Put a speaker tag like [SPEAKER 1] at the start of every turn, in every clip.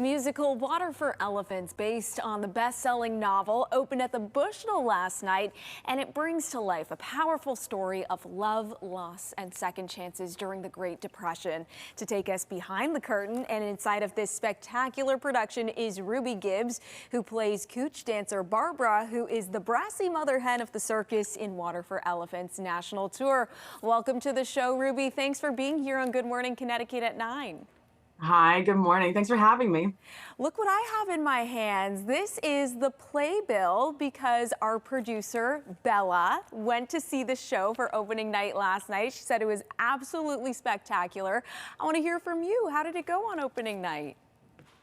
[SPEAKER 1] musical Water for Elephants, based on the best-selling novel, opened at the Bushnell last night, and it brings to life a powerful story of love, loss, and second chances during the Great Depression. To take us behind the curtain and inside of this spectacular production is Ruby Gibbs, who plays Cooch dancer Barbara, who is the brassy mother hen of the circus in Water for Elephants national tour. Welcome to the show, Ruby. Thanks for being here on Good Morning Connecticut at 9.
[SPEAKER 2] Hi, good morning. Thanks for having me.
[SPEAKER 1] Look what I have in my hands. This is the playbill because our producer, Bella, went to see the show for opening night last night. She said it was absolutely spectacular. I want to hear from you. How did it go on opening night?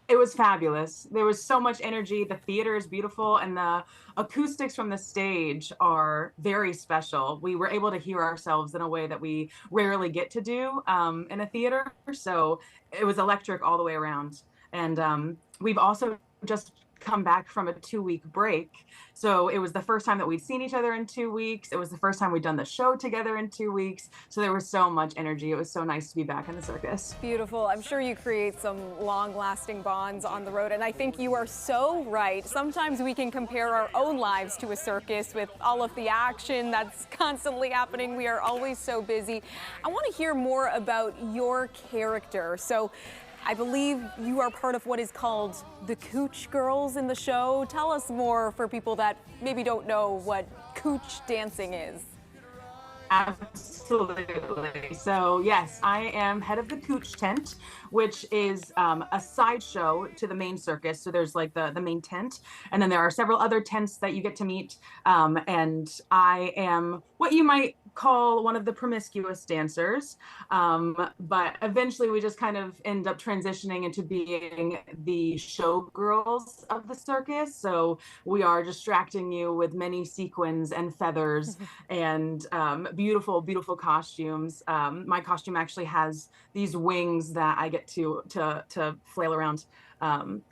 [SPEAKER 2] It was fabulous. There was so much energy. The theater is beautiful, and the acoustics from the stage are very special. We were able to hear ourselves in a way that we rarely get to do in a theater. So it was electric all the way around. And we've also just come back from a 2-week break. So it was the first time that we'd seen each other in 2 weeks. It was the first time we'd done the show together in 2 weeks. So there was so much energy. It was so nice to be back in the circus.
[SPEAKER 1] Beautiful. I'm sure you create some long-lasting bonds on the road, and I think you are so right. Sometimes we can compare our own lives to a circus with all of the action that's constantly happening. We are always so busy. I want to hear more about your character. So I believe you are part of what is called the Cooch Girls in the show. Tell us more for people that maybe don't know what Cooch dancing is.
[SPEAKER 2] Absolutely. So yes, I am head of the Cooch tent, which is a sideshow to the main circus. So there's like the main tent, and then there are several other tents that you get to meet. And I am what you might call one of the promiscuous dancers. But eventually we just kind of end up transitioning into being the showgirls of the circus. So we are distracting you with many sequins and feathers and beautiful, beautiful costumes. My costume actually has these wings that I get to flail around.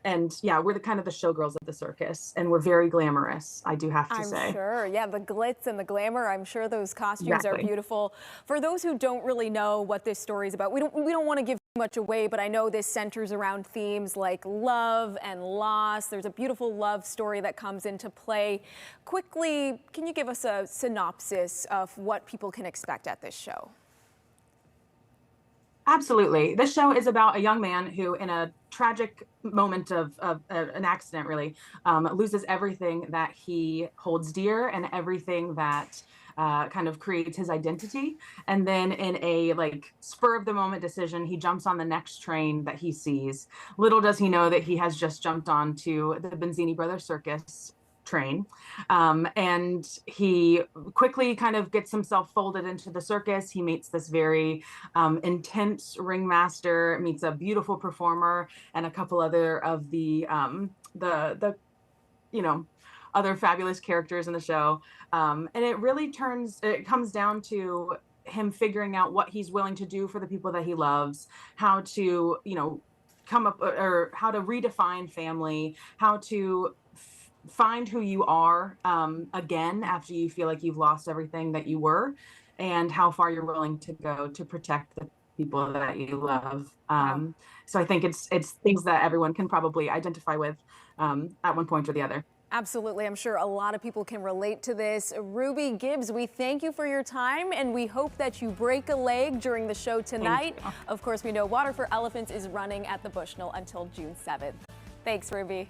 [SPEAKER 2] And yeah, we're the kind of the showgirls of the circus, and we're very glamorous, I do have to say.
[SPEAKER 1] I'm sure. Yeah, the glitz and the glamour. I'm sure those costumes are beautiful. For those who don't really know what this story is about, we don't want to give too much away, but I know this centers around themes like love and loss. There's a beautiful love story that comes into play. Quickly, can you give us a synopsis of what people can expect at this show?
[SPEAKER 2] Absolutely. This show is about a young man who, in a tragic moment of an accident, really, loses everything that he holds dear and everything that kind of creates his identity. And then in a spur of the moment decision, he jumps on the next train that he sees. Little does he know that he has just jumped onto the Benzini Brothers Circus train, and he quickly kind of gets himself folded into the circus. He meets this very intense ringmaster, meets a beautiful performer, and a couple other of the other fabulous characters in the show. And it comes down to him figuring out what he's willing to do for the people that he loves, how to come up, or how to redefine family, how to find who you are again after you feel like you've lost everything that you were, and how far you're willing to go to protect the people that you love. So I think it's things that everyone can probably identify with at one point or the other.
[SPEAKER 1] Absolutely. I'm sure a lot of people can relate to this. Ruby Gibbs, we thank you for your time, and we hope that you break a leg during the show tonight. Of course, we know Water for Elephants is running at the Bushnell until June 7th. Thanks, Ruby.